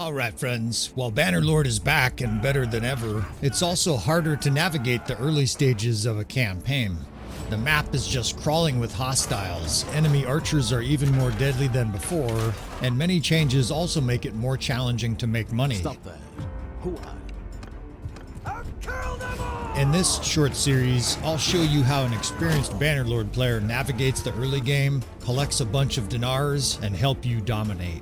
Alright friends, while Bannerlord is back and better than ever, it's also harder to navigate the early stages of a campaign. The map is just crawling with hostiles, enemy archers are even more deadly than before, and many changes also make it more challenging to make money. Stop that. Who are In this short series, I'll show you how an experienced Bannerlord player navigates the early game, collects a bunch of dinars, and help you dominate.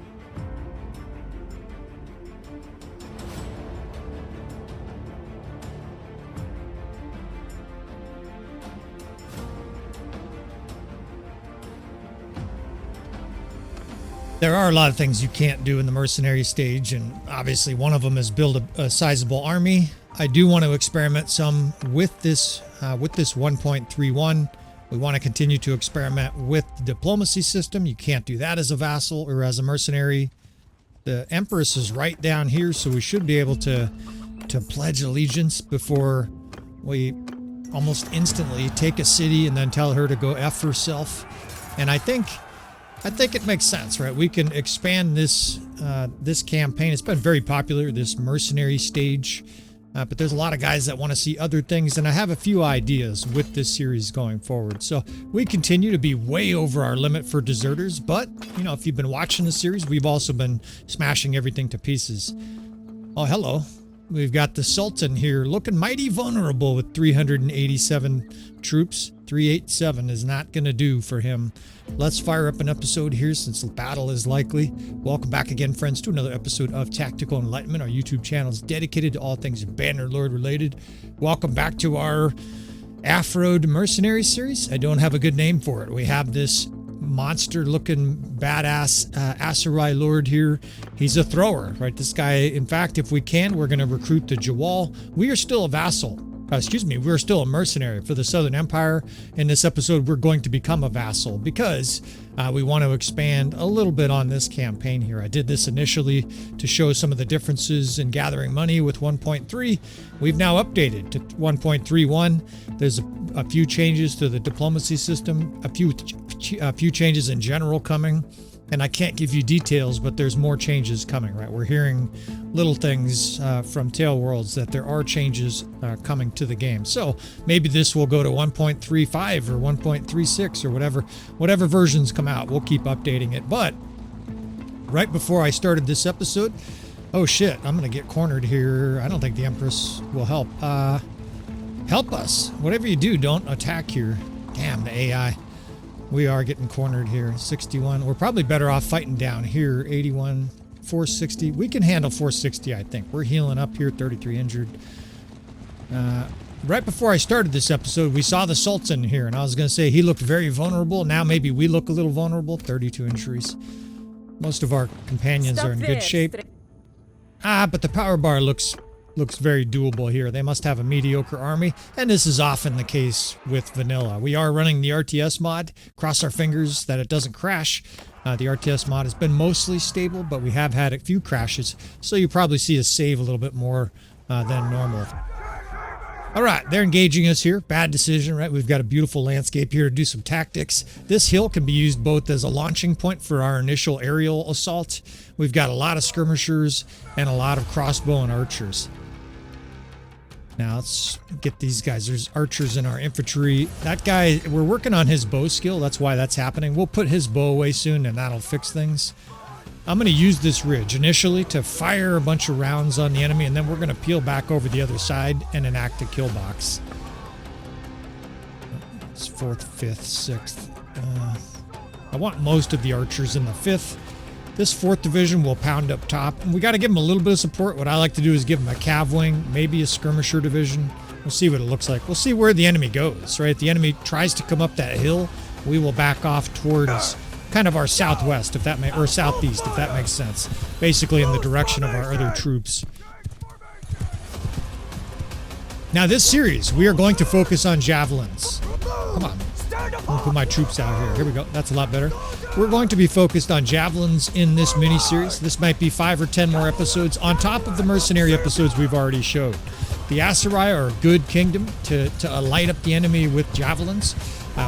There are a lot of things you can't do in the mercenary stage, and obviously one of them is build a sizable army. I do want to experiment some with this 1.31. We want to continue to experiment with the diplomacy system. You can't do that as a vassal or as a mercenary. The Empress is right down here, so we should be able to pledge allegiance before we almost instantly take a city and then tell her to go F herself. And I think it makes sense, right? We can expand this this campaign. It's been very popular, this mercenary stage, but there's a lot of guys that want to see other things, and I have a few ideas with this series going forward. So we continue to be way over our limit for deserters, but you know, if you've been watching the series, we've also been smashing everything to pieces. Oh, hello. We've got the Sultan here looking mighty vulnerable with 387 troops. 387 is not going to do for him. Let's fire up an episode here since the battle is likely. Welcome back again, friends, to another episode of Tactical Enlightenment. Our YouTube channel is dedicated to all things Bannerlord related. Welcome back to our Afroed Mercenary series. I don't have a good name for it. We have this monster-looking badass Aserai Lord here. He's a thrower, right? This guy, in fact, if we can, we're going to recruit the Jawal. We are still a vassal. We're still a mercenary for the Southern Empire. In this episode, we're going to become a vassal because we want to expand a little bit on this campaign here. I did this initially to show some of the differences in gathering money with 1.3. We've now updated to 1.31. There's a few changes to the diplomacy system, a few changes in general coming. And I can't give you details, but there's more changes coming, right? We're hearing little things from Tail Worlds that there are changes coming to the game. So maybe this will go to 1.35 or 1.36 or whatever versions come out. We'll keep updating it. But right before I started this episode, oh shit, I'm going to get cornered here. I don't think the Empress will help. Help us. Whatever you do, don't attack here. Damn, the AI. We are getting cornered here. 61. We're probably better off fighting down here. 81, 460. We can handle 460, I think. We're healing up here. 33 injured. Right before I started this episode, we saw the Sultan here, and I was going to say he looked very vulnerable. Now maybe we look a little vulnerable. 32 injuries. Most of our companions are in good shape. But the power bar looks very doable here. They must have a mediocre army, and this is often the case with vanilla. We are running the RTS mod. Cross our fingers that it doesn't crash. The RTS mod has been mostly stable, but we have had a few crashes, so you probably see us save a little bit more than normal. All right, they're engaging us here. Bad decision, right? We've got a beautiful landscape here to do some tactics. This hill can be used both as a launching point for our initial aerial assault. We've got a lot of skirmishers and a lot of crossbow and archers. Now let's get these guys. There's archers in our infantry. That guy, we're working on his bow skill. That's why that's happening. We'll put his bow away soon and that'll fix things. I'm going to use this ridge initially to fire a bunch of rounds on the enemy, and then we're going to peel back over the other side and enact a kill box. It's 4th, 5th, 6th. I want most of the archers in the 5th. This 4th division will pound up top, and we got to give them a little bit of support. What I like to do is give them a cav wing, maybe a skirmisher division. We'll see what it looks like. We'll see where the enemy goes, right? If the enemy tries to come up that hill, we will back off towards kind of our southwest, or southeast, if that makes sense. Basically in the direction of our other troops. Now this series, we are going to focus on javelins. Come on. I'll put my troops out here. Here we go. That's a lot better. We're going to be focused on javelins in this mini-series. This might be 5 or 10 more episodes on top of the mercenary episodes we've already showed. The Aserai are a good kingdom to light up the enemy with javelins.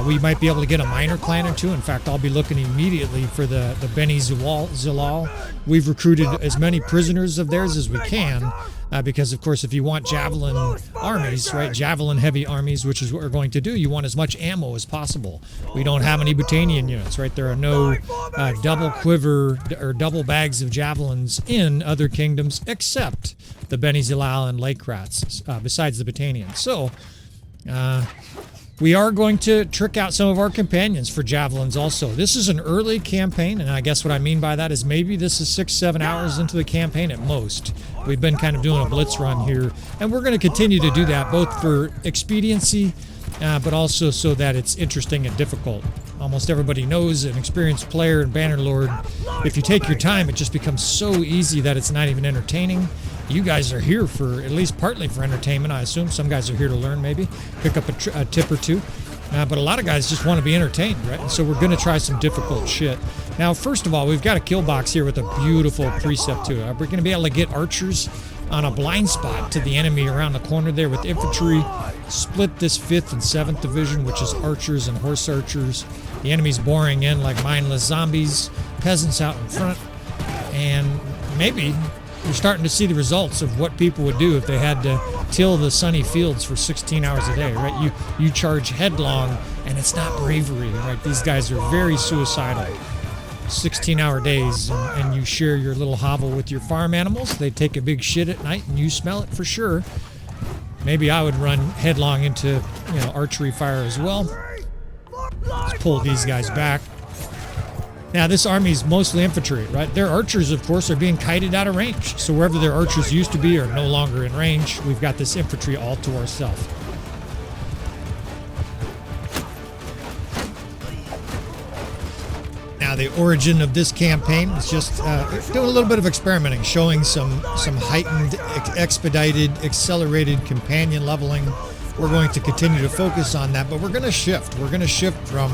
We might be able to get a minor clan or two. In fact, I'll be looking immediately for the Beni Zilal. We've recruited as many prisoners of theirs as we can, because, of course, if you want Javelin armies, right, Javelin heavy armies, which is what we're going to do, you want as much ammo as possible. We don't have any Botanian units, right? There are no double quiver or double bags of Javelins in other kingdoms except the Beni Zilal and Lake Rats, besides the Botanians. So, we are going to trick out some of our companions for Javelins also. This is an early campaign, and I guess what I mean by that is maybe this is 6-7 hours into the campaign at most. We've been kind of doing a blitz run here, and we're going to continue to do that both for expediency, but also so that it's interesting and difficult. Almost everybody knows, an experienced player in Bannerlord, if you take your time, it just becomes so easy that it's not even entertaining. You guys are here for, at least partly for entertainment, I assume. Some guys are here to learn, maybe, pick up a tip or two. But a lot of guys just want to be entertained, right? And so we're going to try some difficult shit. Now, first of all, we've got a kill box here with a beautiful precept to it. We're going to be able to get archers on a blind spot to the enemy around the corner there with infantry. Split this 5th and 7th division, which is archers and horse archers. The enemy's boring in like mindless zombies, peasants out in front, and maybe you're starting to see the results of what people would do if they had to till the sunny fields for 16 hours a day, right? You charge headlong, and it's not bravery, right? These guys are very suicidal. 16-hour days, and you share your little hovel with your farm animals. They take a big shit at night, and you smell it for sure. Maybe I would run headlong into, archery fire as well. Let's pull these guys back. Now, this army is mostly infantry, right? Their archers, of course, are being kited out of range. So wherever their archers used to be are no longer in range. We've got this infantry all to ourselves. Now, the origin of this campaign is just doing a little bit of experimenting, showing some heightened, expedited, accelerated companion leveling. We're going to continue to focus on that, but we're going to shift. We're going to shift from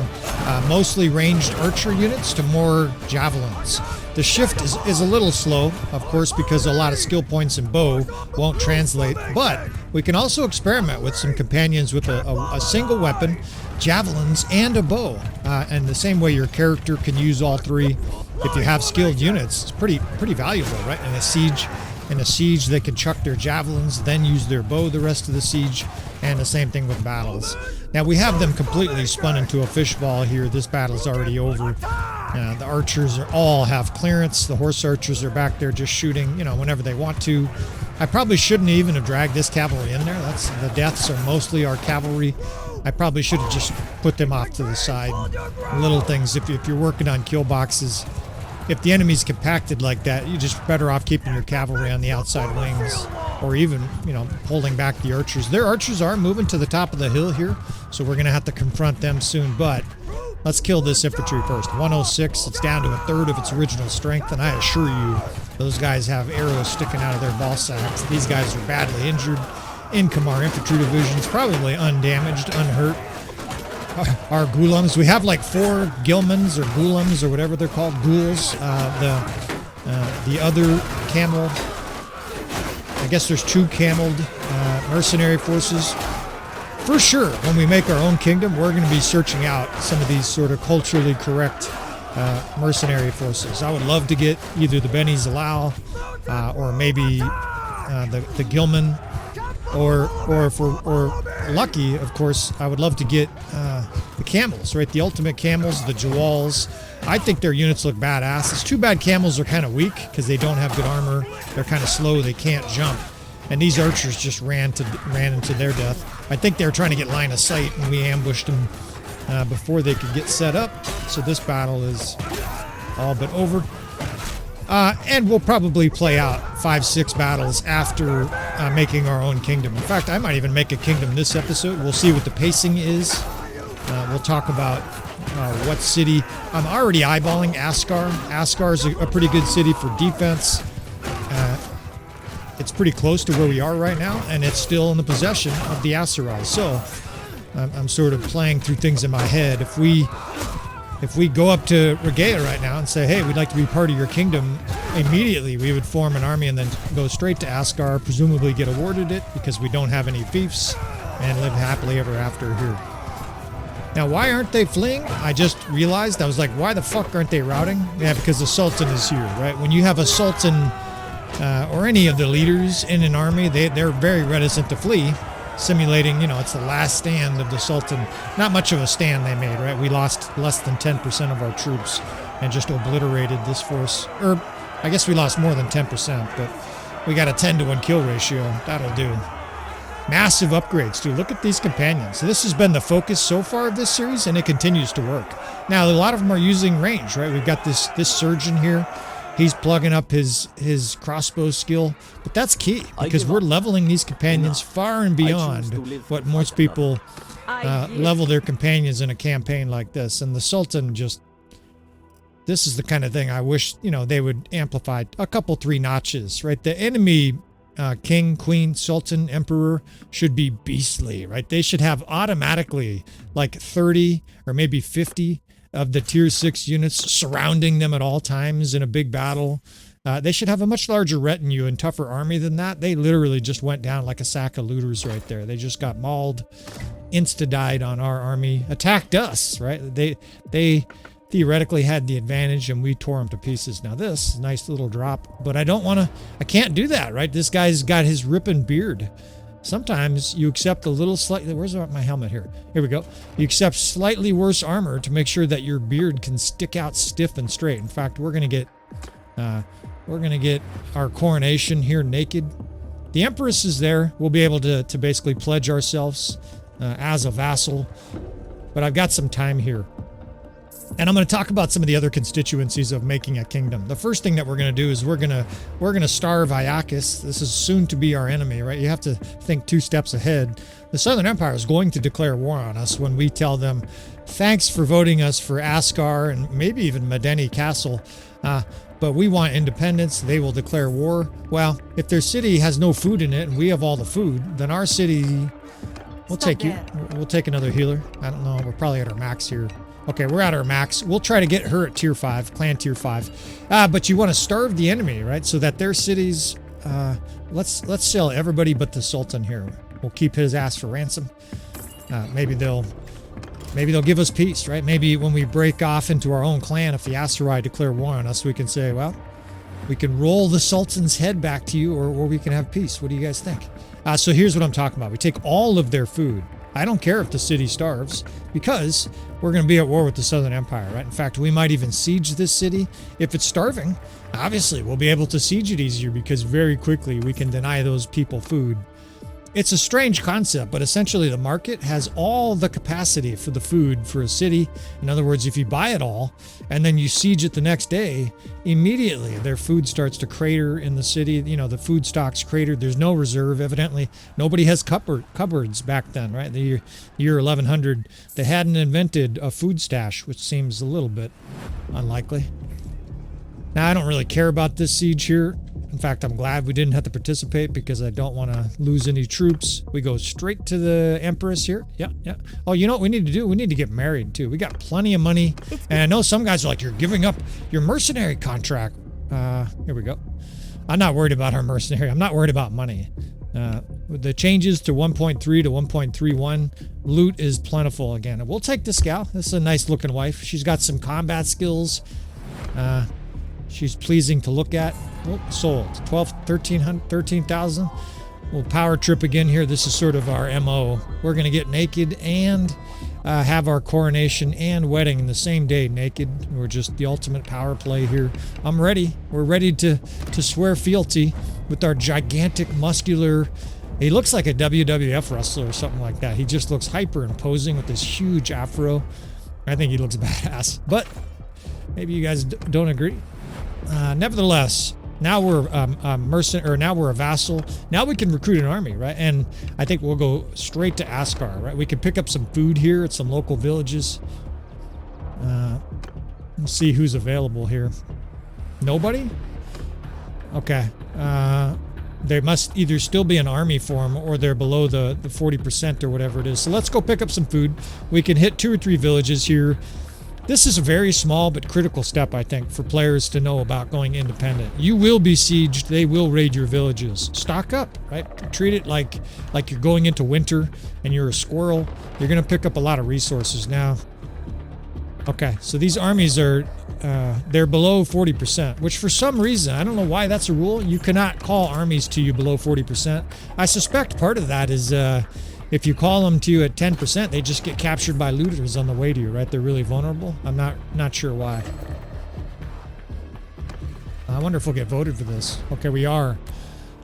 mostly ranged archer units to more javelins. The shift is a little slow, of course, because a lot of skill points in bow won't translate, but we can also experiment with some companions with a single weapon, javelins, and a bow. And the same way your character can use all three. If you have skilled units, it's pretty valuable, right? In a siege, they can chuck their javelins, then use their bow the rest of the siege, and the same thing with battles. Now, we have them completely spun into a fishball here. This battle's already over. The archers all have clearance. The horse archers are back there just shooting, whenever they want to. I probably shouldn't even have dragged this cavalry in there. The deaths are mostly our cavalry. I probably should have just put them off to the side. Little things, if you're working on kill boxes, if the enemy's compacted like that, you're just better off keeping your cavalry on the outside wings, or even, holding back the archers. Their archers are moving to the top of the hill here, so we're going to have to confront them soon, but let's kill this infantry first. 106, it's down to a third of its original strength, and I assure you, those guys have arrows sticking out of their ball sacks. These guys are badly injured. In come our infantry divisions, probably undamaged, unhurt. Our ghulams, we have like 4 gilmans or ghulams or whatever they're called, ghouls. The other camel, I guess there's 2 cameled mercenary forces. For sure, when we make our own kingdom, we're going to be searching out some of these sort of culturally correct mercenary forces. I would love to get either the Beni Zilal or maybe the gilman. Or if we're lucky, of course, I would love to get the camels, right? The ultimate camels, the Jawals. I think their units look badass. It's too bad camels are kind of weak because they don't have good armor. They're kind of slow. They can't jump. And these archers just ran into their death. I think they were trying to get line of sight, and we ambushed them before they could get set up. So this battle is all but over. And we'll probably play out 5-6 battles after making our own kingdom. In fact, I might even make a kingdom this episode. We'll see what the pacing is. We'll talk about what city. I'm already eyeballing Askar. Askar is a pretty good city for defense. It's pretty close to where we are right now, and it's still in the possession of the Aserai. So I'm sort of playing through things in my head. If we go up to Regea right now and say, hey, we'd like to be part of your kingdom, immediately we would form an army and then go straight to Askar, presumably get awarded it because we don't have any fiefs, and live happily ever after here. Now, why aren't they fleeing? I just realized, I was like, why the fuck aren't they routing? Yeah, because the Sultan is here, right? When you have a Sultan or any of the leaders in an army, they're very reticent to flee, simulating, you know, it's the last stand of the Sultan. Not much of a stand they made, right? We lost less than 10% of our troops and just obliterated this force. Or, I guess we lost more than 10%, but we got a 10-to-1 kill ratio. That'll do. Massive upgrades, too. Look at these companions. So this has been the focus so far of this series, and it continues to work. Now, a lot of them are using range, right? We've got this surgeon here. He's plugging up his crossbow skill, but that's key because we're leveling these companions far and beyond what most people level their companions in a campaign like this. And the Sultan just, this is the kind of thing I wish, you know, they would amplify a couple, 3 notches, right? The enemy king, queen, sultan, emperor should be beastly, right? They should have automatically like 30 or maybe 50 of the tier 6 units surrounding them at all times in a big battle. They should have a much larger retinue and tougher army than that. They literally just went down like a sack of looters right there. They just got mauled, insta-died on our army, attacked us, right? They theoretically had the advantage and we tore them to pieces. Now this, nice little drop, but I can't do that, right? This guy's got his ripping beard. Sometimes you accept a little slightly, where's my helmet here? Here we go. You accept slightly worse armor to make sure that your beard can stick out stiff and straight. In fact, we're gonna get our coronation here naked. The Empress is there. We'll be able to basically pledge ourselves as a vassal, but I've got some time here. And I'm going to talk about some of the other constituencies of making a kingdom. The first thing that we're going to do is we're going to starve Iacus. This is soon to be our enemy, right? You have to think 2 steps ahead. The Southern Empire is going to declare war on us when we tell them, thanks for voting us for Askar and maybe even Medeni Castle, but we want independence. They will declare war. Well, if their city has no food in it and we have all the food, then our city... We'll take another healer. I don't know. We're probably at our max here. Okay, we're at our max. We'll try to get her at tier 5, clan tier 5. But you want to starve the enemy, right? So that their cities, let's sell everybody but the Sultan here. We'll keep his ass for ransom. Maybe they'll give us peace, right? Maybe when we break off into our own clan, if the Aserai declare war on us, we can say, well, we can roll the Sultan's head back to you, or we can have peace. What do you guys think? So here's what I'm talking about. We take all of their food. I don't care if the city starves because we're going to be at war with the Southern Empire, right? In fact, we might even siege this city. If it's starving, obviously we'll be able to siege it easier because very quickly we can deny those people food. It's a strange concept, but essentially the market has all the capacity for the food for a city. In other words, if you buy it all and then you siege it the next day, immediately their food starts to crater in the city. You know, the food stocks cratered. There's no reserve. Evidently, nobody has cupboards back then, right? The year 1100, they hadn't invented a food stash, which seems a little bit unlikely. Now, I don't really care about this siege here. In fact, I'm glad we didn't have to participate because I don't want to lose any troops. We go straight to the Empress here. Yeah. Oh, you know what we need to do? We need to get married, too. We got plenty of money. And I know some guys are like, you're giving up your mercenary contract. Here we go. I'm not worried about our mercenary. I'm not worried about money. With the changes to 1.3 to 1.31, loot is plentiful again. And we'll take this gal. This is a nice looking wife. She's got some combat skills. She's pleasing to look at. Oh, sold. 13,000. We'll power trip again here. This is sort of our MO. We're going to get naked and have our coronation and wedding in the same day naked. We're just the ultimate power play here. I'm ready. We're ready to swear fealty with our gigantic muscular... He looks like a WWF wrestler or something like that. He just looks hyper imposing with this huge afro. I think he looks badass. But maybe you guys don't agree. Nevertheless, now we're now we're a vassal. Now we can recruit an army, right? And I think we'll go straight to Askar, right? We can pick up some food here at some local villages. Let's see who's available here. Nobody? Okay. There must either still be an army form or they're below the 40% or whatever it is. So let's go pick up some food. We can hit 2 or 3 villages here. This is a very small but critical step, I think, for players to know about going independent. You will be sieged. They will raid your villages. Stock up, right? Treat it like you're going into winter and you're a squirrel. You're going to pick up a lot of resources now. Okay, so these armies are, they're below 40%, which for some reason, I don't know why that's a rule. You cannot call armies to you below 40%. I suspect part of that is if you call them to you at 10%, they just get captured by looters on the way to you, right? They're really vulnerable. I'm not sure why. I wonder if we'll get voted for this. Okay, we are.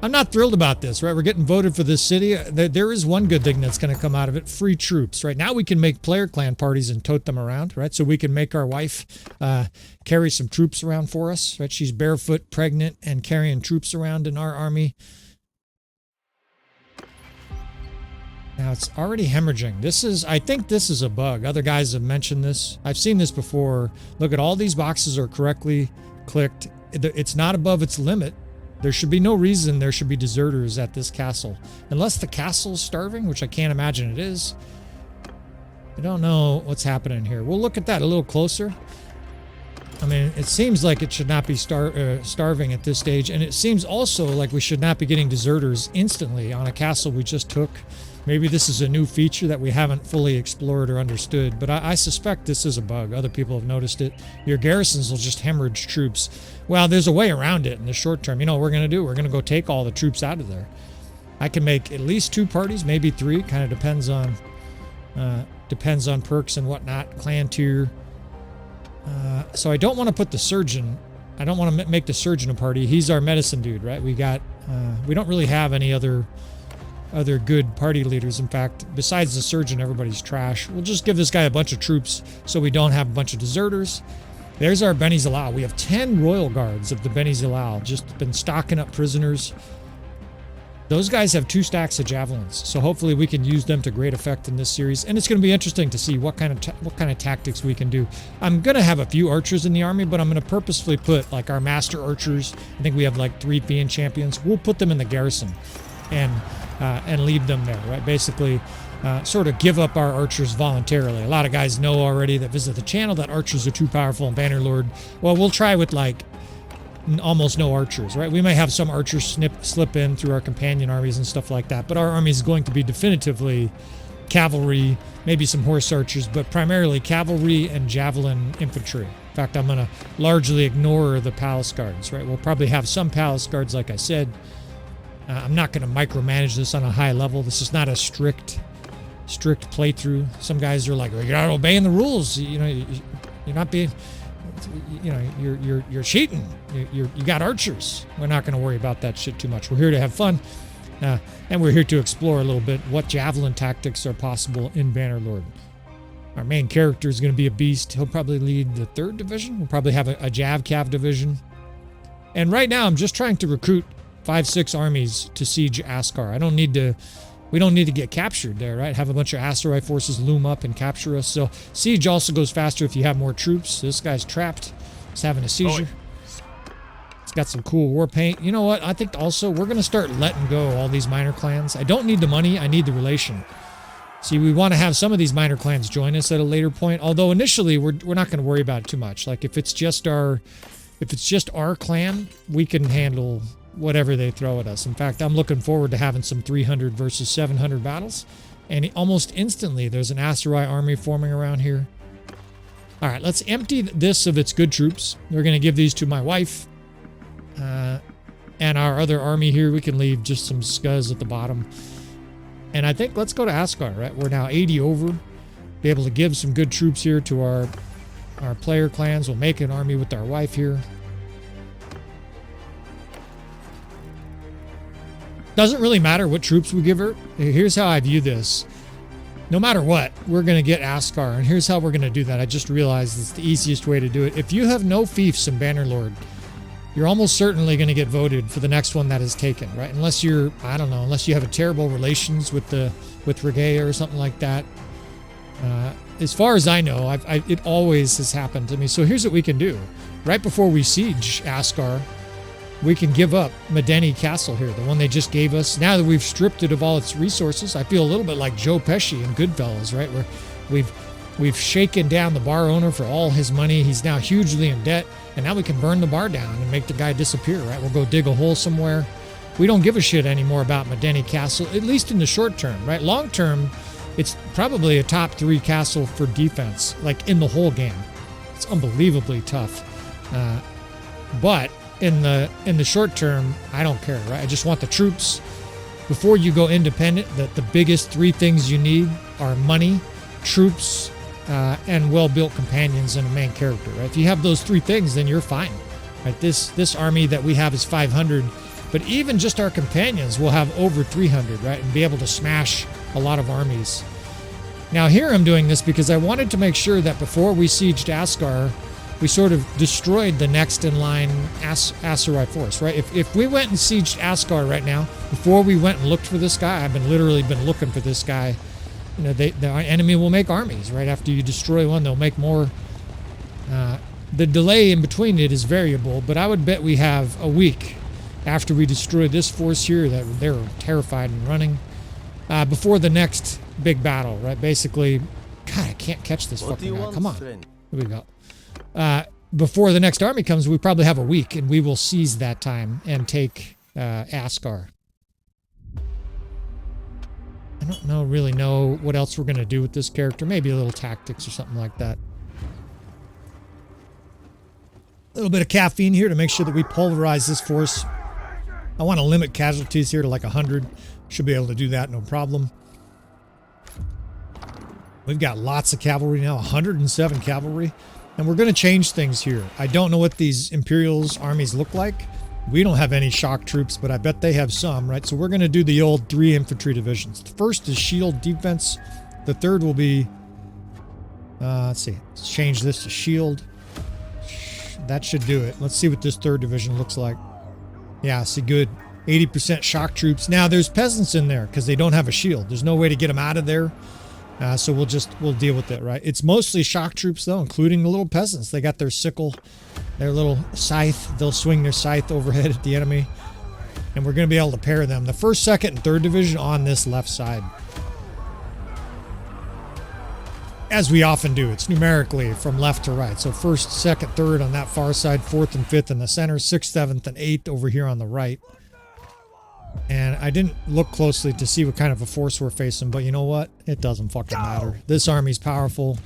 I'm not thrilled about this, right? We're getting voted for this city. There is one good thing that's going to come out of it. Free troops, right? Now we can make player clan parties and tote them around, right? So we can make our wife carry some troops around for us, right? She's barefoot, pregnant, and carrying troops around in our army. Now it's already hemorrhaging. I think this is a bug. Other guys have mentioned this. I've seen this before. Look at all these boxes are correctly clicked. It's not above its limit. There should be no reason there should be deserters at this castle. Unless the castle's starving, which I can't imagine it is. I don't know what's happening here. We'll look at that a little closer. I mean, it seems like it should not be starving at this stage. And it seems also like we should not be getting deserters instantly on a castle we just took. Maybe this is a new feature that we haven't fully explored or understood, but I suspect this is a bug. Other people have noticed it. Your garrisons will just hemorrhage troops. Well, there's a way around it in the short term. You know what we're going to do? We're going to go take all the troops out of there. I can make at least 2 parties, maybe 3. Kind of depends on perks and whatnot. Clan tier. So I don't want to put the surgeon. I don't want to make the surgeon a party. He's our medicine dude, right? We don't really have any other good party leaders. In fact, besides the surgeon, everybody's trash. We'll just give this guy a bunch of troops so we don't have a bunch of deserters. There's our Beni Zalal. We have 10 royal guards of the Beni Zalal, just been stocking up prisoners. Those guys have 2 stacks of javelins, so hopefully we can use them to great effect in this series. And it's going to be interesting to see what kind of tactics we can do. I'm going to have a few archers in the army, but I'm going to purposefully put like our master archers. I think we have like 3 Fiend champions. We'll put them in the garrison and leave them there, right? Basically, sort of give up our archers voluntarily. A lot of guys know already that visit the channel that archers are too powerful in Bannerlord. Well, we'll try with like almost no archers, right? We may have some archers slip in through our companion armies and stuff like that, but our army is going to be definitively cavalry, maybe some horse archers, but primarily cavalry and javelin infantry. In fact, I'm going to largely ignore the palace guards, right? We'll probably have some palace guards, like I said. I'm not going to micromanage this on a high level. This is not a strict playthrough. Some guys are like, well, you're not obeying the rules. You know, you're not being, you know, you're cheating. You got archers. We're not going to worry about that shit too much. We're here to have fun, and we're here to explore a little bit what javelin tactics are possible in Bannerlord. Our main character is going to be a beast. He'll probably lead the 3rd division. We'll probably have a Jav Cav division. And right now, I'm just trying to recruit 5-6 armies to siege Askar. We don't need to get captured there, right? Have a bunch of Aserai forces loom up and capture us. So siege also goes faster if you have more troops. This guy's trapped. He's having a seizure. It's got some cool war paint. You know what? I think also we're going to start letting go all these minor clans. I don't need the money. I need the relation. See, we want to have some of these minor clans join us at a later point. Although initially we're not going to worry about it too much. Like if it's just our clan, we can handle whatever they throw at us. In fact, I'm looking forward to having some 300 versus 700 battles. And almost instantly, there's an Aserai army forming around here. All right, let's empty this of its good troops. We're going to give these to my wife. And our other army here, we can leave just some scuzz at the bottom. And I think let's go to Askar, right? We're now 80 over. Be able to give some good troops here to our player clans. We'll make an army with our wife here. Doesn't really matter what troops we give her. Here's how I view this. No matter what, we're going to get Askar, and here's how we're going to do that. I just realized it's the easiest way to do it. If you have no fiefs in Bannerlord, you're almost certainly going to get voted for the next one that is taken, right? Unless you're, I don't know, unless you have a terrible relations with Regea or something like that. As far as I know, it always has happened to me. So here's what we can do. Right before we siege Askar, we can give up Medeni Castle here, the one they just gave us. Now that we've stripped it of all its resources, I feel a little bit like Joe Pesci in Goodfellas, right? Where We've shaken down the bar owner for all his money. He's now hugely in debt, and now we can burn the bar down and make the guy disappear, right? We'll go dig a hole somewhere. We don't give a shit anymore about Medeni Castle, at least in the short term, right? Long term, it's probably a top 3 castle for defense, like in the whole game. It's unbelievably tough. But in the short term, I don't care, right? I just want the troops. Before you go independent, the biggest 3 things you need are money, troops, and well-built companions and a main character, right? If you have those 3 things, then you're fine, right? This army that we have is 500, but even just our companions will have over 300, right? And be able to smash a lot of armies. Now here I'm doing this because I wanted to make sure that before we sieged Asgard, we sort of destroyed the next in line Aserai force, right? If we went and sieged Asgard right now, before we went and looked for this guy, I've literally been looking for this guy. You know, the enemy will make armies, right? After you destroy one, they'll make more. The delay in between it is variable, but I would bet we have a week after we destroy this force here that they're terrified and running before the next big battle, right? Basically, God, I can't catch this fucking guy. Come on. Here we go. Before the next army comes, we probably have a week, and we will seize that time and take Asgard. I don't really know what else we're going to do with this character. Maybe a little tactics or something like that. A little bit of caffeine here to make sure that we pulverize this force. I want to limit casualties here to like 100. Should be able to do that, no problem. We've got lots of cavalry now, 107 cavalry. And we're going to change things here. I don't know what these Imperials armies look like. We don't have any shock troops, but I bet they have some, right? So we're going to do the old 3 infantry divisions. The first is shield defense. The third will be, let's see, let's change this to shield. That should do it. Let's see what this 3rd division looks like. Yeah, see, good. 80% shock troops. Now, there's peasants in there because they don't have a shield. There's no way to get them out of there. So we'll deal with it, right? It's mostly shock troops, though, including the little peasants. They got their sickle, their little scythe. They'll swing their scythe overhead at the enemy. And we're going to be able to pair them. The 1st, 2nd, and 3rd division on this left side. As we often do, it's numerically from left to right. So 1st, 2nd, 3rd on that far side, 4th and 5th in the center, 6th, 7th, and 8th over here on the right. And I didn't look closely to see what kind of a force we're facing, but you know what? It doesn't fucking matter. This army's powerful.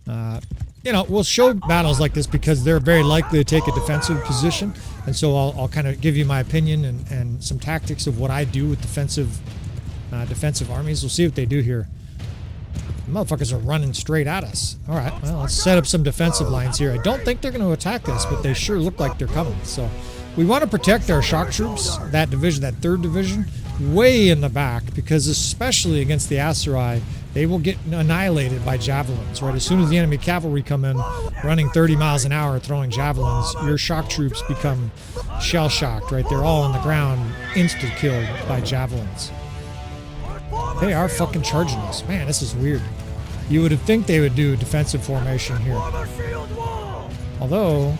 You know, we'll show battles like this because they're very likely to take a defensive position. And so I'll kind of give you my opinion and some tactics of what I do with defensive armies. We'll see what they do here. The motherfuckers are running straight at us. All right, well, let's set up some defensive lines here. I don't think they're going to attack us, but they sure look like they're coming. So we want to protect our shock troops, that division, that 3rd division, way in the back, because especially against the Aserai, they will get annihilated by javelins, right? As soon as the enemy cavalry come in, running 30 miles an hour, throwing javelins, your shock troops become shell-shocked, right? They're all on the ground, insta-killed by javelins. They are fucking charging us. Man, this is weird. You would think they would do defensive formation here. Although,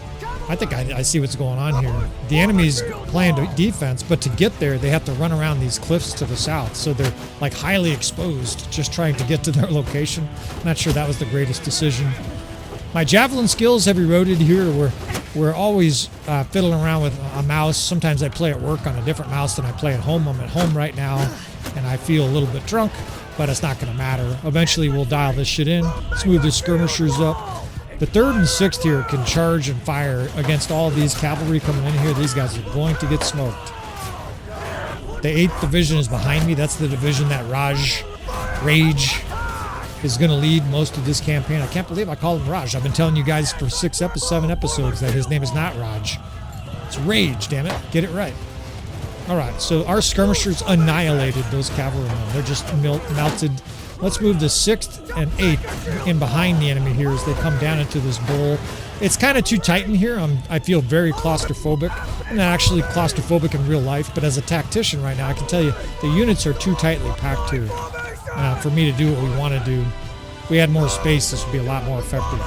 I think I see what's going on here. The enemy's playing defense, but to get there, they have to run around these cliffs to the south. So they're like highly exposed, just trying to get to their location. Not sure that was the greatest decision. My javelin skills have eroded here. We're always fiddling around with a mouse. Sometimes I play at work on a different mouse than I play at home. I'm at home right now, and I feel a little bit drunk, but it's not going to matter. Eventually, we'll dial this shit in, smooth the skirmishers up. The 3rd and 6th here can charge and fire against all of these cavalry coming in here. These guys are going to get smoked. The 8th division is behind me. That's the division that Rage is going to lead most of this campaign. I can't believe I call him Raj. I've been telling you guys for 7 episodes that his name is not Raj. It's Rage, damn it. Get it right. All right, so our skirmishers annihilated those cavalrymen. They're just melted. Let's move the 6th and 8th in behind the enemy here as they come down into this bowl. It's kind of too tight in here. I feel very claustrophobic. I'm not actually claustrophobic in real life, but as a tactician right now, I can tell you the units are too tightly packed here for me to do what we want to do. If we had more space, this would be a lot more effective.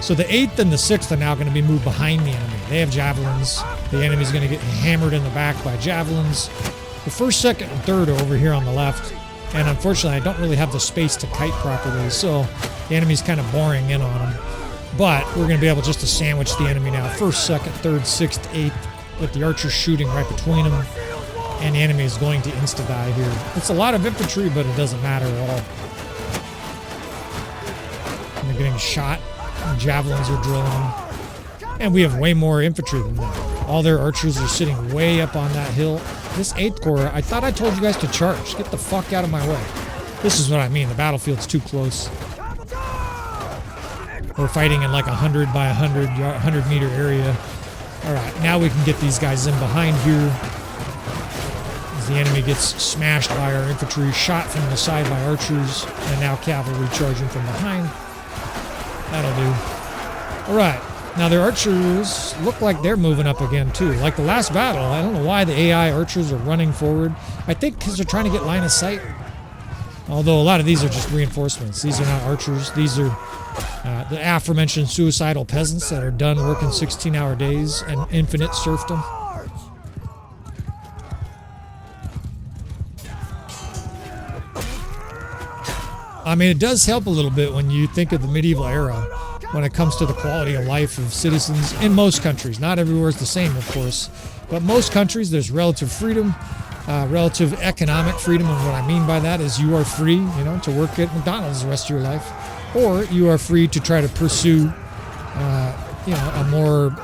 So the 8th and the 6th are now going to be moved behind the enemy. They have javelins. The enemy's going to get hammered in the back by javelins. The 1st, 2nd, and 3rd are over here on the left. And unfortunately, I don't really have the space to kite properly, so the enemy's kind of boring in on them. But we're going to be able just to sandwich the enemy now. First, second, third, sixth, eighth, with the archers shooting right between them. And the enemy is going to insta-die here. It's a lot of infantry, but it doesn't matter at all. And they're getting shot. And javelins are drilling them. And we have way more infantry than them. All their archers are sitting way up on that hill. This 8th Corps, I thought I told you guys to charge. Get the fuck out of my way. This is what I mean. The battlefield's too close. We're fighting in like 100 by 100 meter area. All right, now we can get these guys in behind here. As the enemy gets smashed by our infantry, shot from the side by archers, and now cavalry charging from behind. That'll do. All right. Now their archers look like they're moving up again too. Like the last battle, I don't know why the AI archers are running forward. I think because they're trying to get line of sight. Although a lot of these are just reinforcements. These are not archers. These are the aforementioned suicidal peasants that are done working 16-hour days and infinite serfdom. I mean, it does help a little bit when you think of the medieval era when it comes to the quality of life of citizens in most countries. Not everywhere is the same, of course, but most countries there's relative freedom, relative economic freedom, and what I mean by that is you are free, you know, to work at McDonald's the rest of your life, or you are free to try to pursue, you know, a more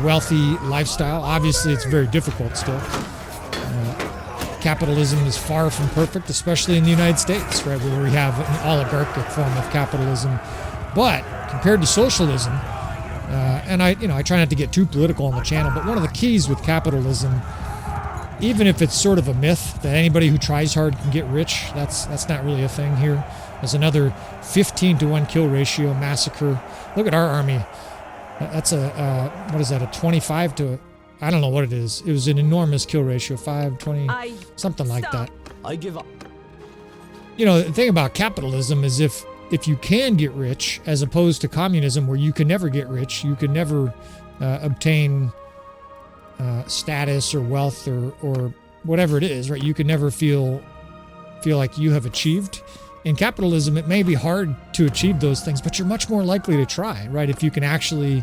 wealthy lifestyle. Obviously, it's very difficult still. Capitalism is far from perfect, especially in the United States, right, where we have an oligarchic form of capitalism. But compared to socialism, and I try not to get too political on the channel, but one of the keys with capitalism, even if it's sort of a myth that anybody who tries hard can get rich, that's not really a thing here. There's another 15-to-1 kill ratio massacre. Look at our army. That's what is that, a 25 to, I don't know what it is. It was an enormous kill ratio, 5, 20, something like that. I give up. You know, the thing about capitalism is if you can get rich, as opposed to communism where you can never get rich, you can never obtain status or wealth or whatever it is, right? You can never feel like you have achieved. In capitalism, it may be hard to achieve those things, but you're much more likely to try, right? If you can actually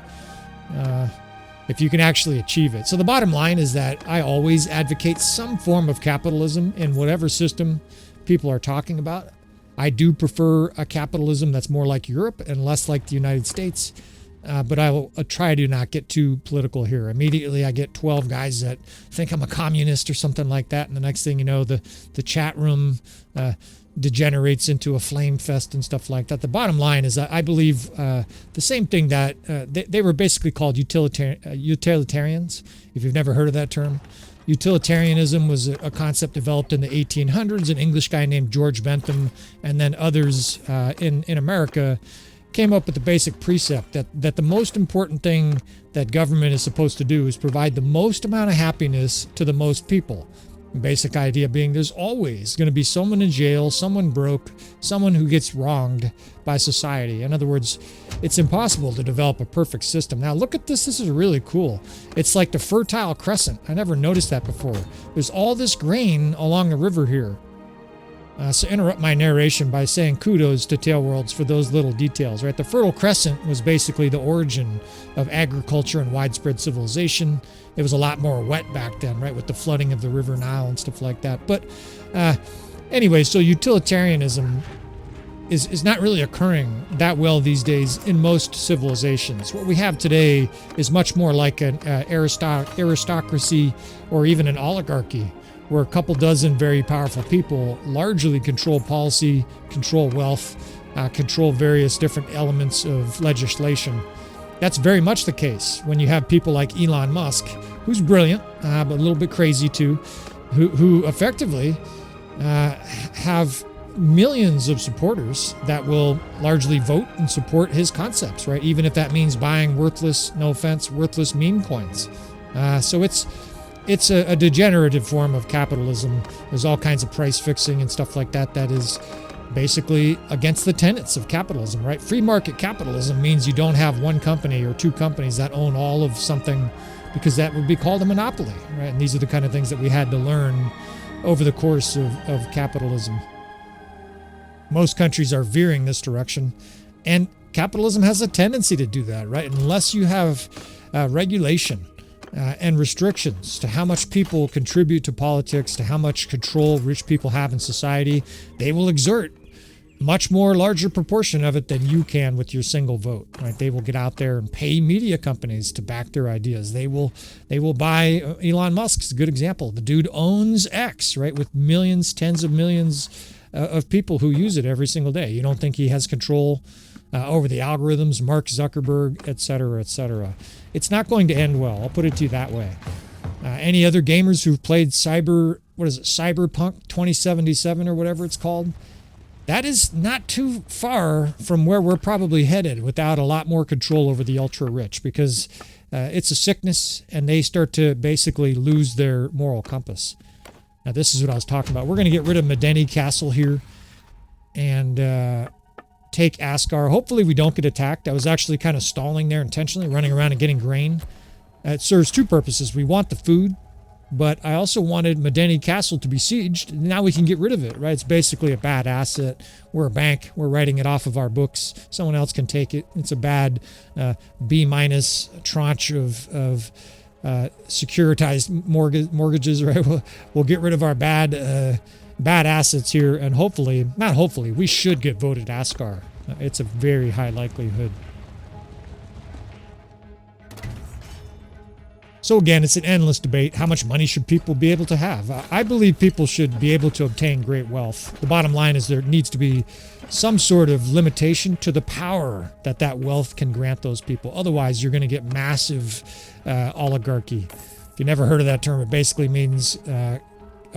achieve it. So the bottom line is that I always advocate some form of capitalism in whatever system people are talking about. I do prefer a capitalism that's more like Europe and less like the United States, but I will try to not get too political here. Immediately I get 12 guys that think I'm a communist or something like that, and the next thing you know, the chat room degenerates into a flame fest and stuff like that. The bottom line is that I believe the same thing that they were basically called utilitarians, if you've never heard of that term. Utilitarianism was a concept developed in the 1800s. An English guy named George Bentham and then others in America came up with the basic precept that the most important thing that government is supposed to do is provide the most amount of happiness to the most people. The basic idea being there's always going to be someone in jail, someone broke, someone who gets wronged by society. In other words, it's impossible to develop a perfect system. Now look at this. This is really cool. It's like the Fertile Crescent. I never noticed that before. There's all this grain along the river here. So interrupt my narration by saying kudos to Tailworlds for those little details, right? The Fertile Crescent was basically the origin of agriculture and widespread civilization. It was a lot more wet back then, right, with the flooding of the River Nile and stuff like that. But anyway, so utilitarianism is not really occurring that well these days in most civilizations. What we have today is much more like an aristocracy or even an oligarchy, where a couple dozen very powerful people largely control policy, control wealth, control various different elements of legislation. That's very much the case when you have people like Elon Musk, who's brilliant, but a little bit crazy too, who effectively have millions of supporters that will largely vote and support his concepts, right? Even if that means buying worthless, no offense, worthless meme coins. So it's a degenerative form of capitalism. There's all kinds of price fixing and stuff like that that is basically against the tenets of capitalism, right? Free market capitalism means you don't have one company or two companies that own all of something, because that would be called a monopoly, right? And these are the kind of things that we had to learn over the course of capitalism. Most countries are veering this direction, and capitalism has a tendency to do that, right? Unless you have regulation and restrictions to how much people contribute to politics, to how much control rich people have in society, they will exert much more larger proportion of it than you can with your single vote, right? They will get out there and pay media companies to back their ideas. They will buy. Elon Musk's a good example. The dude owns X, right? With millions, tens of millions of people who use it every single day. You don't think he has control over the algorithms, Mark Zuckerberg, et cetera, et cetera. It's not going to end well. I'll put it to you that way. Any other gamers who've played Cyberpunk 2077 or whatever it's called? That is not too far from where we're probably headed without a lot more control over the ultra rich, because it's a sickness and they start to basically lose their moral compass. Now, this is what I was talking about. We're going to get rid of Medeni Castle here and take Askar. Hopefully we don't get attacked. I was actually kind of stalling there intentionally, running around and getting grain. It serves two purposes. We want the food, but I also wanted Medeni Castle to be sieged. Now we can get rid of it, right? It's basically a bad asset. We're a bank. We're writing it off of our books. Someone else can take it. It's a bad B- tranche of securitized mortgages, right? We'll get rid of our bad assets here, and we should get voted Askar. It's a very high likelihood. So again, it's an endless debate. How much money should people be able to have? I believe people should be able to obtain great wealth. The bottom line is there needs to be some sort of limitation to the power that wealth can grant those people. Otherwise, you're going to get massive oligarchy. If you never heard of that term, it basically means a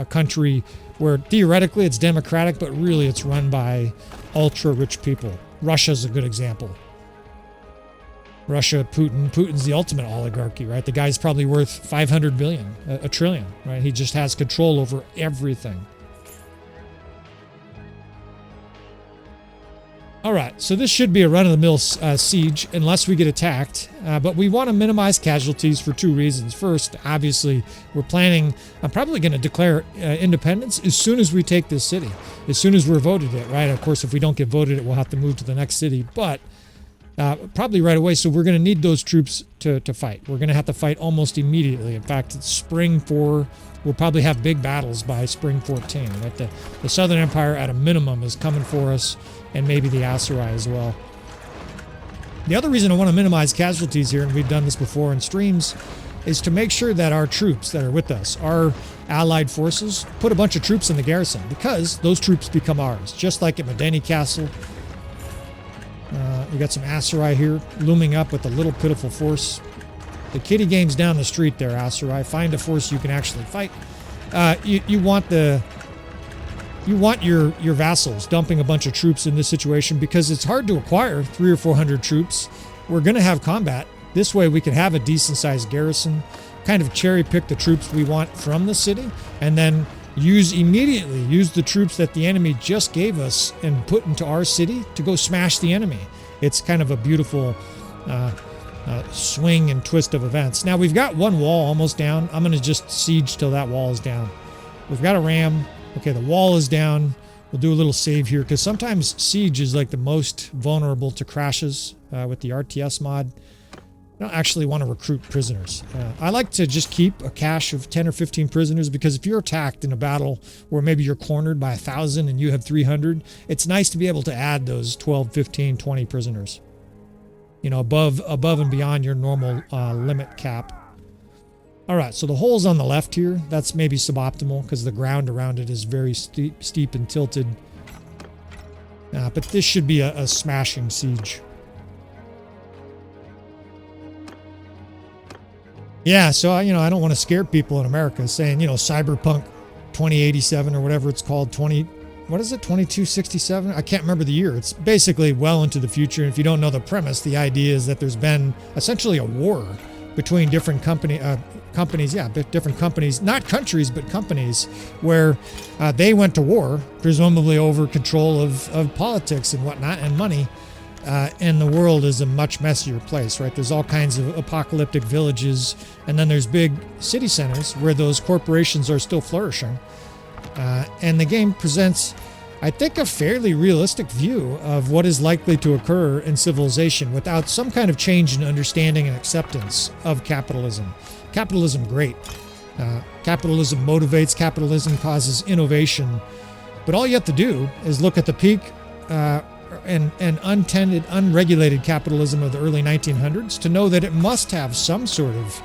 country where theoretically it's democratic, but really it's run by ultra-rich people. Russia's a good example. Russia, Putin's the ultimate oligarchy, right? The guy's probably worth 500 billion, a trillion, right? He just has control over everything. All right, so this should be a run-of-the-mill siege unless we get attacked, but we want to minimize casualties for two reasons. First, obviously, I'm probably going to declare independence as soon as we take this city, as soon as we're voted it, right? Of course, if we don't get voted it, we'll have to move to the next city, but probably right away. So we're going to need those troops to fight. We're going to have to fight almost immediately. In fact, it's spring 4. We'll probably have big battles by spring 14. Right? The Southern Empire, at a minimum, is coming for us, and maybe the Aserai as well. The other reason I want to minimize casualties here, and we've done this before in streams, is to make sure that our troops that are with us, our allied forces, put a bunch of troops in the garrison, because those troops become ours, just like at Medeni Castle. We got some Aserai here looming up with a little pitiful force. The kiddie game's down the street there, Aserai. Find a force you can actually fight. You want your vassals dumping a bunch of troops in this situation, because it's hard to acquire 300 or 400 troops. We're going to have combat. This way we can have a decent-sized garrison, kind of cherry-pick the troops we want from the city, and then use the troops that the enemy just gave us and put into our city to go smash the enemy. It's kind of a beautiful swing and twist of events. Now we've got one wall almost down. I'm going to just siege till that wall is down. We've got a ram. Okay, the wall is down. We'll do a little save here, because sometimes siege is like the most vulnerable to crashes with the RTS mod. I don't actually want to recruit prisoners. I like to just keep a cache of 10 or 15 prisoners, because if you're attacked in a battle where maybe you're cornered by 1,000 and you have 300, it's nice to be able to add those 12, 15, 20 prisoners, above and beyond your normal limit cap. All right, so the hole's on the left here. That's maybe suboptimal because the ground around it is very steep and tilted. But this should be a smashing siege. Yeah, so, I don't want to scare people in America saying, Cyberpunk 2087 or whatever it's called, 2267? I can't remember the year. It's basically well into the future. And if you don't know the premise, the idea is that there's been essentially a war between different companies, not countries, but companies, where they went to war, presumably over control of politics and whatnot and money. And the world is a much messier place, right? There's all kinds of apocalyptic villages, and then there's big city centers where those corporations are still flourishing. And the game presents I think, a fairly realistic view of what is likely to occur in civilization without some kind of change in understanding and acceptance of capitalism. Capitalism, great. Capitalism motivates, capitalism causes innovation. But all you have to do is look at the peak and untended, unregulated capitalism of the early 1900s to know that it must have some sort of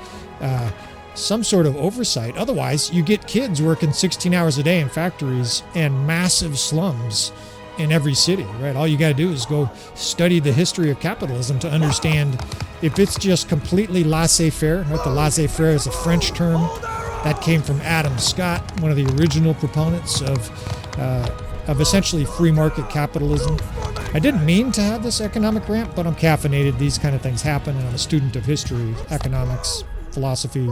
oversight. Otherwise, you get kids working 16 hours a day in factories and massive slums in every city, right? All you got to do is go study the history of capitalism to understand if it's just completely laissez-faire. Right? The laissez-faire is a French term that came from Adam Scott, one of the original proponents of essentially free market capitalism. I didn't mean to have this economic rant, but I'm caffeinated. These kind of things happen, and I'm a student of history, economics, philosophy,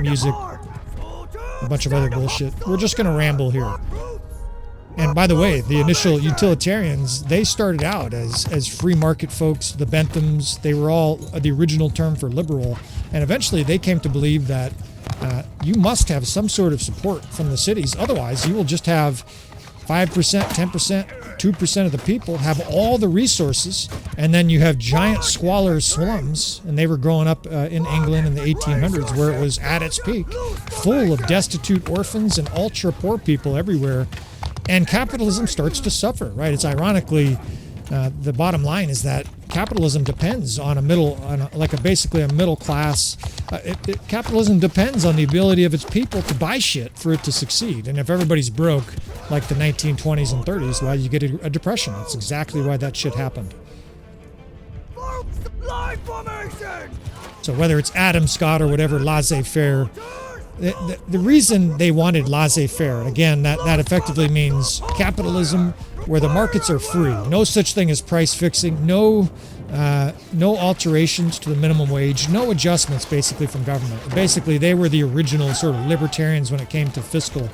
music, a bunch of other bullshit. We're just going to ramble here. And by the way, the initial utilitarians, they started out as free market folks, the Benthams. They were all the original term for liberal. And eventually they came to believe that you must have some sort of support from the cities. Otherwise, you will just have 5%, 10%, 2% of the people have all the resources, and then you have giant squalor slums. And they were growing up in England in the 1800s, where it was at its peak, full of destitute orphans and ultra poor people everywhere. And capitalism starts to suffer, right? It's ironically, the bottom line is that capitalism depends on basically a middle class. Capitalism depends on the ability of its people to buy shit for it to succeed. And if everybody's broke, like the 1920s and 30s, well, you get a depression. That's exactly why that shit happened. So whether it's Adam Scott or whatever, laissez-faire, the reason they wanted laissez-faire, again, that effectively means capitalism where the markets are free. No such thing as price fixing, no alterations to the minimum wage, no adjustments basically from government. Basically, they were the original sort of libertarians when it came to fiscal.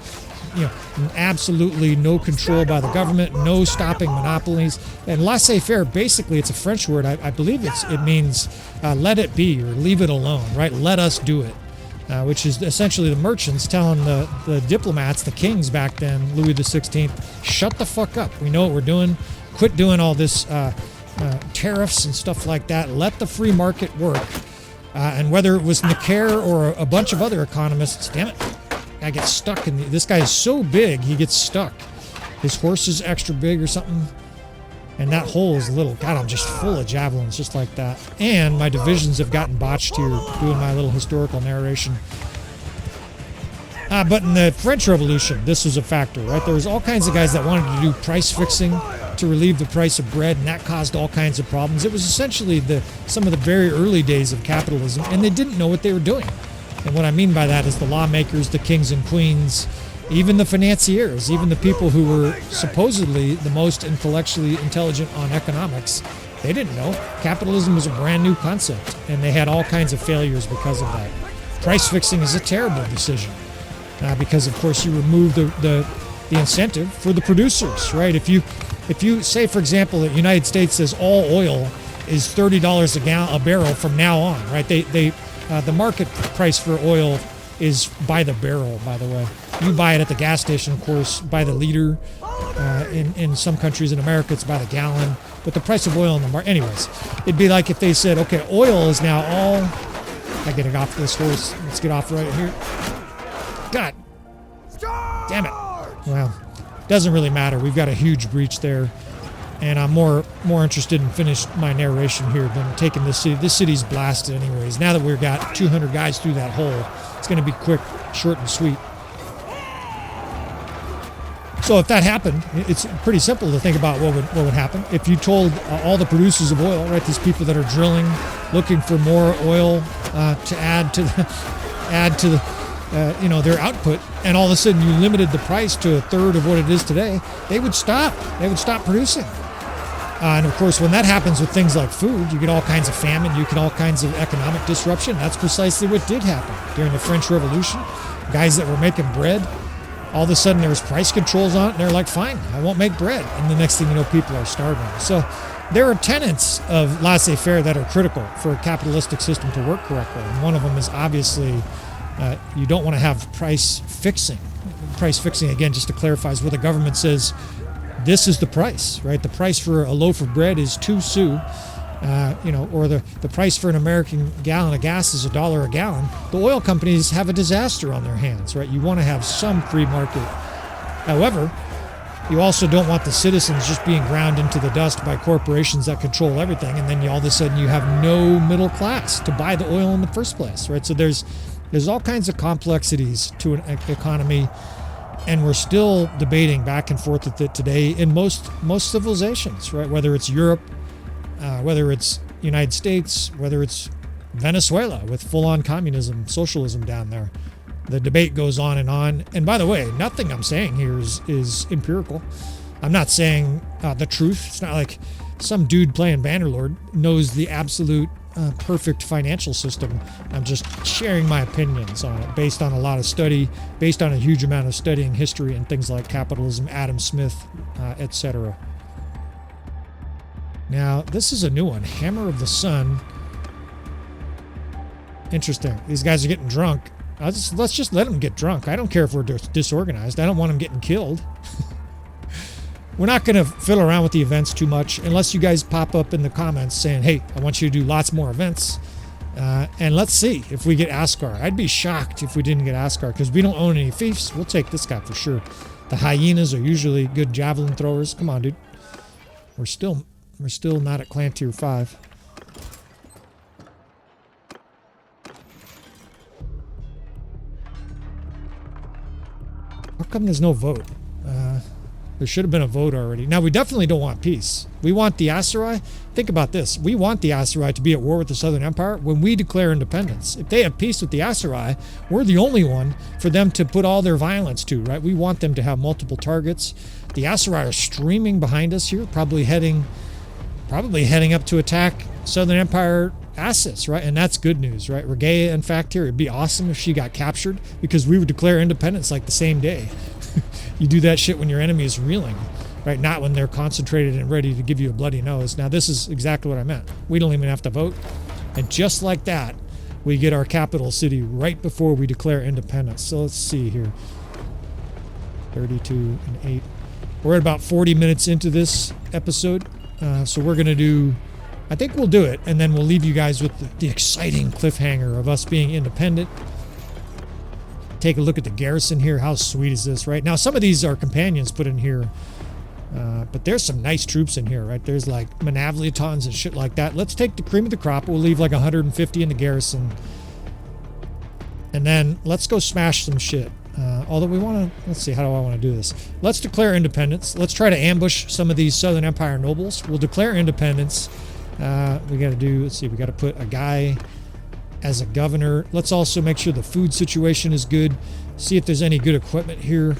Absolutely no control by the government, no stopping monopolies. And laissez-faire, basically, it's a French word. I believe it means let it be or leave it alone, right? Let us do it. Which is essentially the merchants telling the diplomats, the kings back then, Louis XVI, shut the fuck up. We know what we're doing. Quit doing all this tariffs and stuff like that. Let the free market work. And whether it was Necker or a bunch of other economists, damn it, I get stuck this guy is so big, he gets stuck. His horse is extra big or something. And that hole is little. God, I'm just full of javelins just like that. And my divisions have gotten botched here doing my little historical narration. But in the French Revolution, this was a factor, right? There was all kinds of guys that wanted to do price fixing to relieve the price of bread, and that caused all kinds of problems. It was essentially some of the very early days of capitalism, and they didn't know what they were doing. And what I mean by that is the lawmakers, the kings and queens, even the financiers, even the people who were supposedly the most intellectually intelligent on economics, they didn't know. Capitalism was a brand new concept, and they had all kinds of failures because of that. Price fixing is a terrible decision because, of course, you remove the incentive for the producers, right? If you say, for example, the United States says all oil is $30 a barrel from now on, right? The market price for oil is by the barrel, by the way. You buy it at the gas station, of course, by the liter. In some countries in America, it's by the gallon. But the price of oil in the market, anyways, it'd be like if they said, okay, oil is now all. I get it off this horse. Let's get off right here. God, damn it. Well, doesn't really matter. We've got a huge breach there, and I'm more interested in finish my narration here than taking this city. This city's blasted anyways. Now that we've got 200 guys through that hole, it's going to be quick, short, and sweet. So if that happened, it's pretty simple to think about what would happen. If you told all the producers of oil, right, these people that are drilling, looking for more oil to add to their output, and all of a sudden you limited the price to a third of what it is today, they would stop. They would stop producing. And of course, when that happens with things like food, you get all kinds of famine, you get all kinds of economic disruption. That's precisely what did happen during the French Revolution. Guys that were making bread, all of a sudden there was price controls on it, and they're like, fine, I won't make bread. And the next thing you know, people are starving. So there are tenets of laissez-faire that are critical for a capitalistic system to work correctly. And one of them is obviously you don't want to have price fixing. Price fixing, again, just to clarify, is where the government says, this is the price, right? The price for a loaf of bread is 2 sous. Or the price for an American gallon of gas is $1 a gallon. The oil companies have a disaster on their hands, right? You want to have some free market. However, you also don't want the citizens just being ground into the dust by corporations that control everything, and then all of a sudden you have no middle class to buy the oil in the first place, right? So there's all kinds of complexities to an economy, and we're still debating back and forth with it today in most civilizations, right? Whether it's Europe, whether it's United States, whether it's Venezuela with full-on communism, socialism down there. The debate goes on. And by the way, nothing I'm saying here is empirical. I'm not saying the truth. It's not like some dude playing Bannerlord knows the absolute perfect financial system. I'm just sharing my opinions on it based on a lot of study, based on a huge amount of studying history and things like capitalism, Adam Smith, etc. Now, this is a new one. Hammer of the Sun. Interesting. These guys are getting drunk. Let's just let them get drunk. I don't care if we're disorganized. I don't want them getting killed. We're not going to fiddle around with the events too much unless you guys pop up in the comments saying, hey, I want you to do lots more events. And let's see if we get Aserai. I'd be shocked if we didn't get Aserai because we don't own any fiefs. We'll take this guy for sure. The hyenas are usually good javelin throwers. Come on, dude. We're still not at clan tier 5. How come there's no vote? There should have been a vote already. Now, we definitely don't want peace. We want the Aserai. Think about this. We want the Aserai to be at war with the Southern Empire when we declare independence. If they have peace with the Aserai, we're the only one for them to put all their violence to, right? We want them to have multiple targets. The Aserai are streaming behind us here, probably heading up to attack Southern Empire assets, right? And that's good news, right? Regea, in fact, here, it'd be awesome if she got captured because we would declare independence like the same day. You do that shit when your enemy is reeling, right? Not when they're concentrated and ready to give you a bloody nose. Now, this is exactly what I meant. We don't even have to vote. And just like that, we get our capital city right before we declare independence. So let's see here. 32 and 8. We're at about 40 minutes into this episode. So we're going to do, I think we'll do it, and then we'll leave you guys with the exciting cliffhanger of us being independent. Take a look at the garrison here. How sweet is this, right? Now, some of these are companions put in here, but there's some nice troops in here, right? There's like Manavliatons and shit like that. Let's take the cream of the crop. We'll leave like 150 in the garrison. And then let's go smash some shit. Although we want to, let's see, how do I want to do this? Let's declare independence. Let's try to ambush some of these Southern Empire nobles. We'll declare independence. We got to do, let's see, we got to put a guy as a governor. Let's also make sure the food situation is good. See if there's any good equipment here.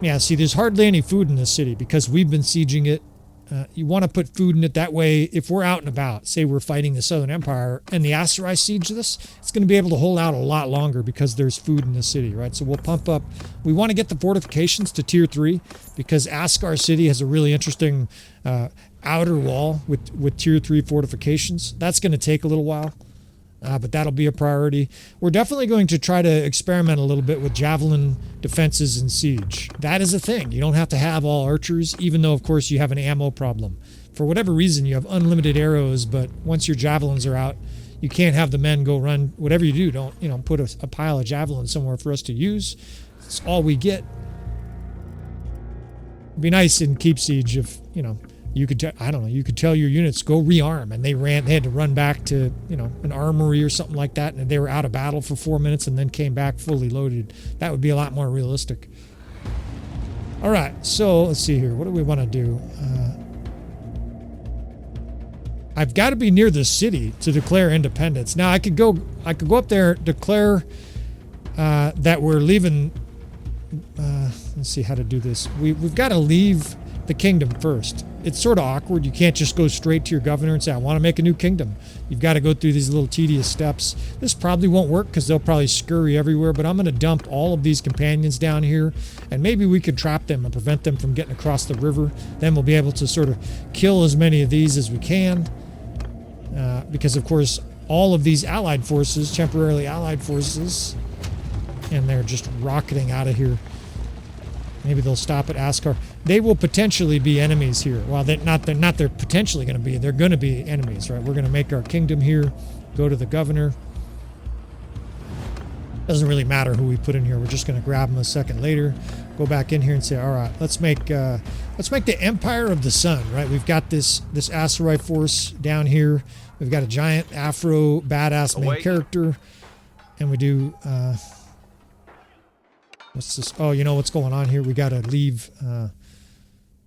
Yeah, see, there's hardly any food in this city because we've been sieging it. You want to put food in it that way. If we're out and about, say we're fighting the Southern Empire and the Aserai siege this, it's going to be able to hold out a lot longer because there's food in the city, right? So we'll pump up. We want to get the fortifications to tier 3 because Askar City has a really interesting outer wall with tier 3 fortifications. That's going to take a little while, but that'll be a priority. We're definitely going to try to experiment a little bit with javelin defenses and siege. That is a thing. You don't have to have all archers, even though, of course, you have an ammo problem. For whatever reason, you have unlimited arrows, but once your javelins are out, you can't have the men go run. Whatever you do, don't put a pile of javelins somewhere for us to use. It's all we get. It'd be nice in Keep Siege if, you could, you could tell your units, go rearm, and they had to run back to, an armory or something like that, and they were out of battle for 4 minutes and then came back fully loaded. That would be a lot more realistic. All right, so let's see here. What do we want to do? I've got to be near the city to declare independence. Now, I could go up there, declare that we're leaving. Let's see how to do this. We've got to leave the kingdom first. It's sort of awkward. You can't just go straight to your governor and say, I want to make a new kingdom. You've got to go through these little tedious steps. This probably won't work because they'll probably scurry everywhere, but I'm going to dump all of these companions down here, and maybe we could trap them and prevent them from getting across the river. Then we'll be able to sort of kill as many of these as we can, because, of course, all of these allied forces, temporarily allied forces, and they're just rocketing out of here. Maybe they'll stop at Askar. They will potentially be enemies here. Well, they're potentially going to be. They're going to be enemies, right? We're going to make our kingdom here. Go to the governor. Doesn't really matter who we put in here. We're just going to grab them a second later. Go back in here and say, all right, let's make the Empire of the Sun, right? We've got this Aserai force down here. We've got a giant Afro badass main character, and we do. What's this? Oh, you know what's going on here? We gotta leave.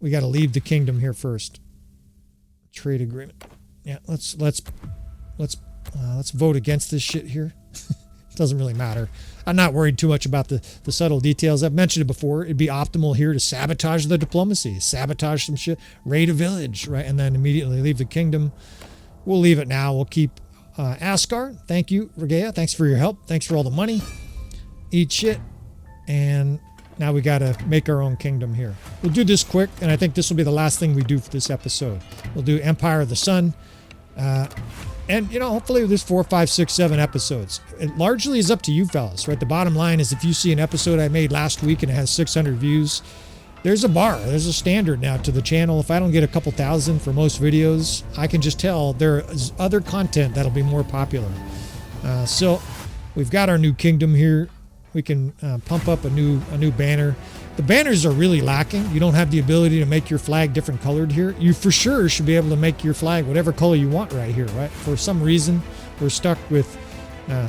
We gotta leave the kingdom here first. Trade agreement. Yeah, let's vote against this shit here. It doesn't really matter. I'm not worried too much about the subtle details. I've mentioned it before. It'd be optimal here to sabotage the diplomacy, sabotage some shit, raid a village, right, and then immediately leave the kingdom. We'll leave it now. We'll keep Askar. Thank you, Regea. Thanks for your help. Thanks for all the money. Eat shit. And now we got to make our own kingdom here. We'll do this quick, and I think this will be the last thing we do for this episode. We'll do Empire of the Sun. And, you know, hopefully there's 4, 5, 6, 7 episodes. It largely is up to you fellas, right? The bottom line is if you see an episode I made last week and it has 600 views, there's a bar. There's a standard now to the channel. If I don't get a couple thousand for most videos, I can just tell there is other content that'll be more popular. So we've got our new kingdom here. We can pump up a new banner. The banners are really lacking. You don't have the ability to make your flag different colored here. You for sure should be able to make your flag whatever color you want right here, right? For some reason, we're stuck with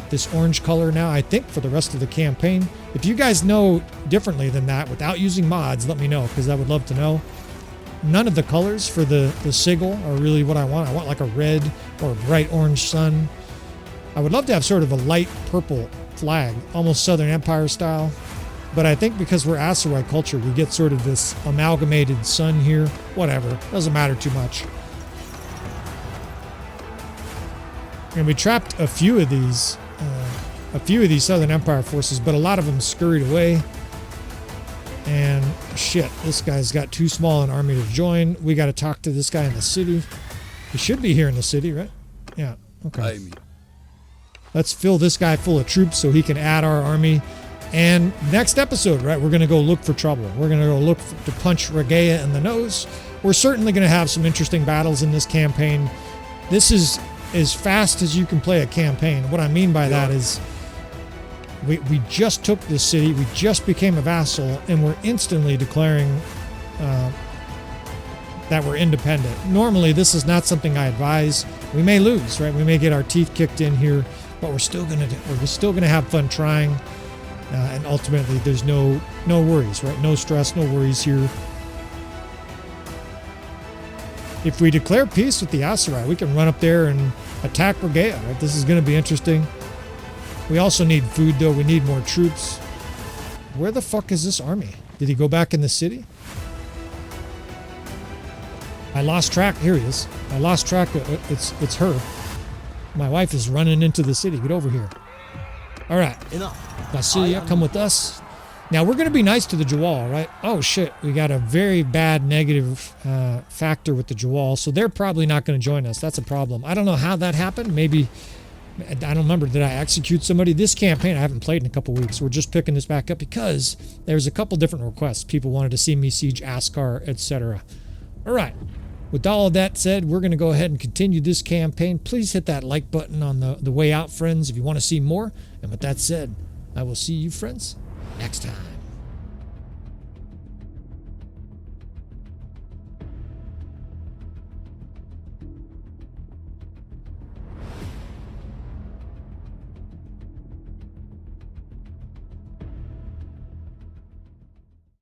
this orange color now, I think, for the rest of the campaign. If you guys know differently than that without using mods, let me know, because I would love to know. None of the colors for the sigil are really what I want. I want like a red or a bright orange sun. I would love to have sort of a light purple flag, almost Southern Empire style. But I think because we're Aserai culture, we get sort of this amalgamated sun here. Whatever. Doesn't matter too much. And we trapped a few of these Southern Empire forces, but a lot of them scurried away. And shit, this guy's got too small an army to join. We got to talk to this guy in the city. He should be here in the city, right? Yeah. Okay. Let's fill this guy full of troops so he can add our army. And next episode, right, we're going to go look for trouble. We're going to go look to punch Regea in the nose. We're certainly going to have some interesting battles in this campaign. This is as fast as you can play a campaign. What I mean by that is we just took this city, we just became a vassal, and we're instantly declaring that we're independent. Normally, this is not something I advise. We may lose, right? We may get our teeth kicked in here, but we're still going to have fun trying. And ultimately, there's no worries, right? No stress, no worries here. If we declare peace with the Aserai, we can run up there and attack Regea, right? This is going to be interesting. We also need food, though. We need more troops. Where the fuck is this army? Did he go back in the city? I lost track. Here he is. I lost track. It's her. My wife is running into the city. Get over here. All right. Vasilia, come with us. Now, we're going to be nice to the Jawal, right? Oh, shit. We got a very bad negative factor with the Jawal, so they're probably not going to join us. That's a problem. I don't know how that happened. Maybe, I don't remember, did I execute somebody? This campaign, I haven't played in a couple weeks. We're just picking this back up because there's a couple different requests. People wanted to see me siege Askar, etc. All right. With all of that said, we're going to go ahead and continue this campaign. Please hit that like button on the way out, friends, if you want to see more. And with that said, I will see you, friends, next time.